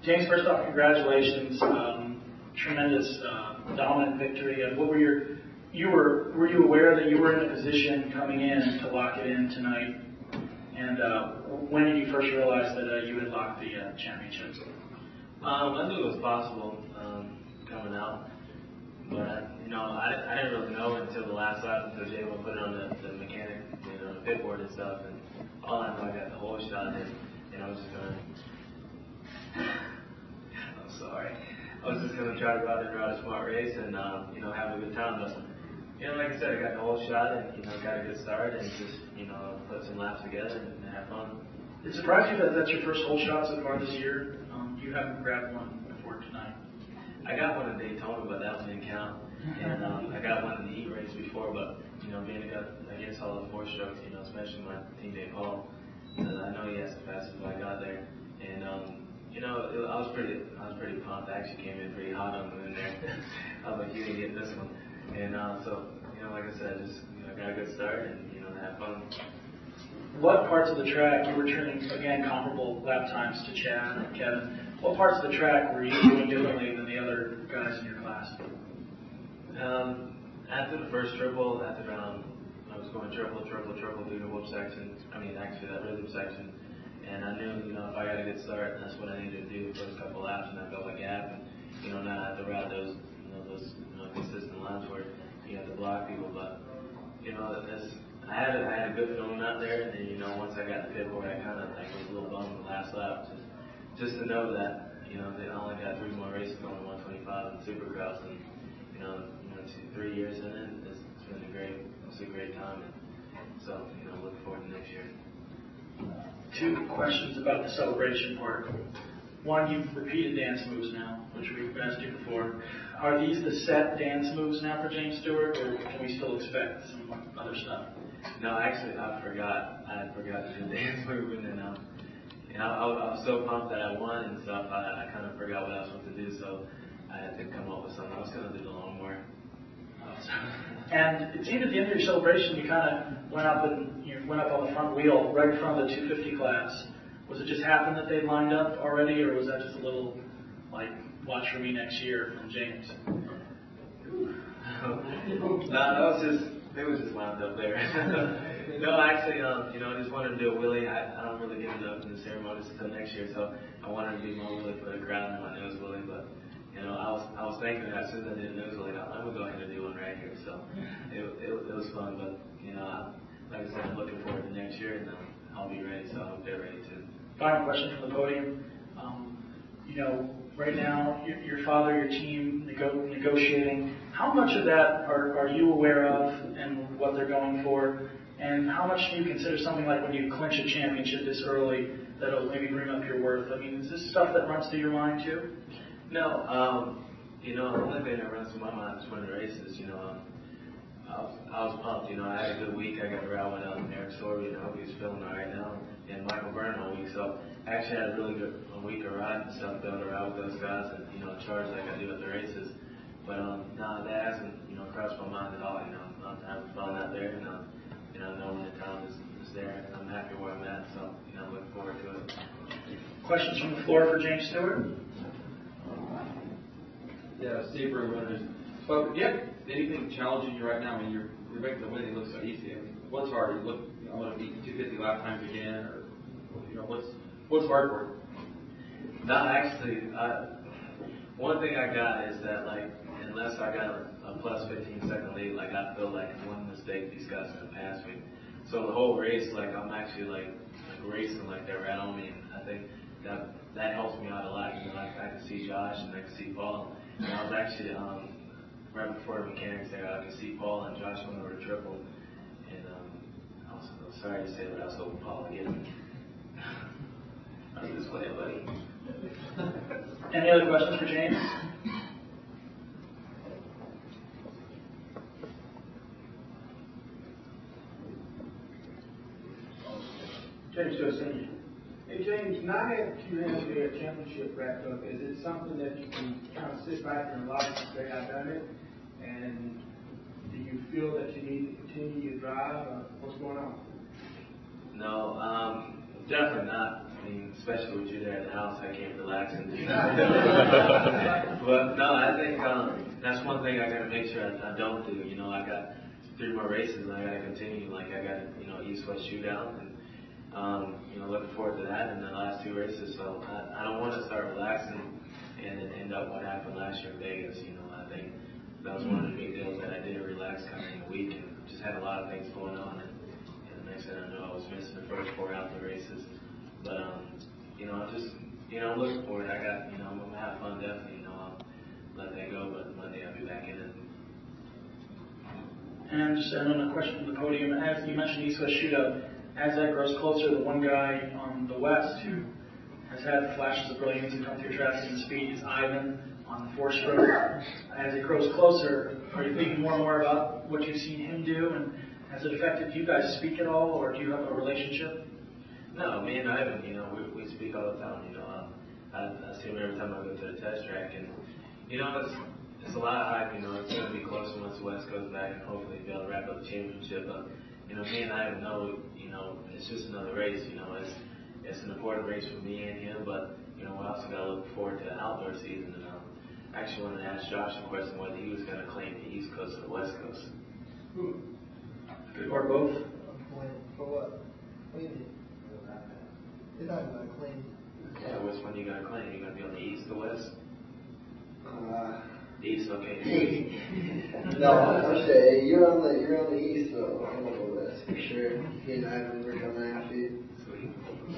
James, first off, congratulations. Tremendous, dominant victory. What were were you aware that you were in a position coming in to lock it in tonight? And when did you first realize that you had locked the championship? I knew it was possible coming out, but I didn't really know until the last lap, until Jay put it on the mechanic, the pit board and stuff, and all I know I got the whole shot in, and I was just gonna. I'm sorry. I was just gonna try to go out there and ride a smart race and have a good time, but. Like I said, I got the whole shot and, got a good start and just, put some laps together and have fun. It surprised you that that's your first whole shot so far this year? You haven't grabbed one before tonight. I got one in Daytona, but that one didn't count. And I got one in the heat race before, but, being against all the 4 strokes, especially my teammate Paul, I know he has the fastest I got there. And, I was pretty pumped. I actually came in pretty hot on him in there. I was like, you didn't get this one. And so, like I said, just got a good start and have fun. What parts of the track, you were turning again comparable lap times to Chad and Kevin? What parts of the track were you doing differently than the other guys in your class? After the first triple, I was going triple through the whoop section. Actually that rhythm section, and I knew if I got a good start, that's what I needed to do the first couple laps, and I built a gap, and not have to ride those consistent lines where you have to block people, but I had a good feeling out there, and then once I got the pit board, I kind of was a little bummed the last lap, just to know that they only got 3 more races on 125 and Supercross, and 3 years in it, it's been a great time, and so looking forward to next year. 2 questions about the celebration part. One, you've repeated dance moves now, which we've asked you before. Are these the set dance moves now for James Stewart, or can we still expect some other stuff? No, actually, I forgot to do the dance move, and then I was so pumped that I won and stuff. I kind of forgot what I was supposed to do, so I had to come up with something. I was going to do the lawnmower. And it seemed at the end of your celebration, you kind of went up on the front wheel, right in front of the 250 class. Was it just happened that they lined up already, or was that just a little, watch for me next year from James? No, they was just lined up there. No, actually, I just wanted to do a wheelie. I don't really get enough in the ceremonies until next year, so I wanted to do my wheelie, put a crown in my nose wheelie, but, I was thinking that as soon as I did a nose wheelie, I'm going to go ahead and do one right here, so it was fun, but, like I said, I'm looking forward to next year, and I'll be ready, so I hope they're ready too. Final question from the podium. Right now, your father, your team, negotiating. How much of that are you aware of and what they're going for? And how much do you consider something like when you clinch a championship this early that'll maybe bring up your worth? Is this stuff that runs through your mind too? No. The only thing that runs through my mind is winning races. I was pumped. I had a good week. I got to ride with Eric Sorby, and I hope he's feeling all right now. And Michael Byrne all week. So I actually had a really good week of riding and stuff, being able to ride with those guys and, charge like I do at the races. But, no, that hasn't, crossed my mind at all. I'm having fun out there, and, knowing the talent is there, and I'm happy where I'm at. So, I'm looking forward to it. Questions from the floor for James Stewart? Yeah, Steve Ruben. So, do you have anything challenging you right now? You're making the winning look so easy. What's hard? You look, I want to beat 250 lap times again, or what's hard for you? No, actually, one thing I got is that unless I got a plus 15-second lead, I feel like one mistake these guys are gonna pass me. So the whole race, I'm actually racing they're right on me, and I think that helps me out a lot. I can see Josh and I can see Paul. And I was actually right before the mechanics there, I could see Paul and Josh went over to triple, and I was sorry to say, but I was hoping Paul would get him. I was just playing, buddy. Any other questions for James? James Joseph. Hey James, now that you have your championship wrapped up, is it something that you can kind of sit back and relax and say, I've done it? And do you feel that you need to continue your drive? What's going on? No, definitely not. I mean, especially with you there at the house, I can't relax and do that. But no, I think that's one thing I got to make sure I don't do. You know, I got 3 more races and I got to continue. Like I got East-West shootout and looking forward to that and the last 2 races. So I don't want to start relaxing and then end up what happened last year in Vegas. You know, I think that was one of the big deals that I did relax kind of in a week and just had a lot of things going on. And the next thing I know, I was missing the first 4 outdoor races. But I'm looking forward. I got I'm gonna have fun definitely. I'll let that go. But Monday I'll be back in it. And just another question from the podium. As you mentioned East-West shootout, as that grows closer, the one guy on the West who has had flashes of brilliance and come through traffic and speed is Ivan on the 4-stroke. As it grows closer, are you thinking more and more about what you've seen him do, and has it affected you guys speak at all, or do you have a relationship? No, me and Ivan, we speak all the time. I see him every time I go to the test track, and it's a lot of hype. It's going to be closer once the West goes back, and hopefully be able to wrap up the championship. But me and Ivan know, it's just another race. It's an important race for me and him, but we also got to look forward to the outdoor season. And I actually wanted to ask Josh a question whether he was going to claim the East Coast or the West Coast. Or both? For what? What do you mean? You're not going to claim. Yeah, which one you going to claim? You going to be on the East or West? East, okay. No, I'm saying you're on the East, so I'm on the West for sure. Me and Ivan were coming after you. Sweet.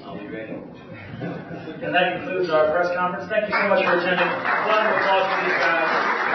I'll be ready. And that concludes our press conference. Thank you so much for attending. Round of applause for these guys.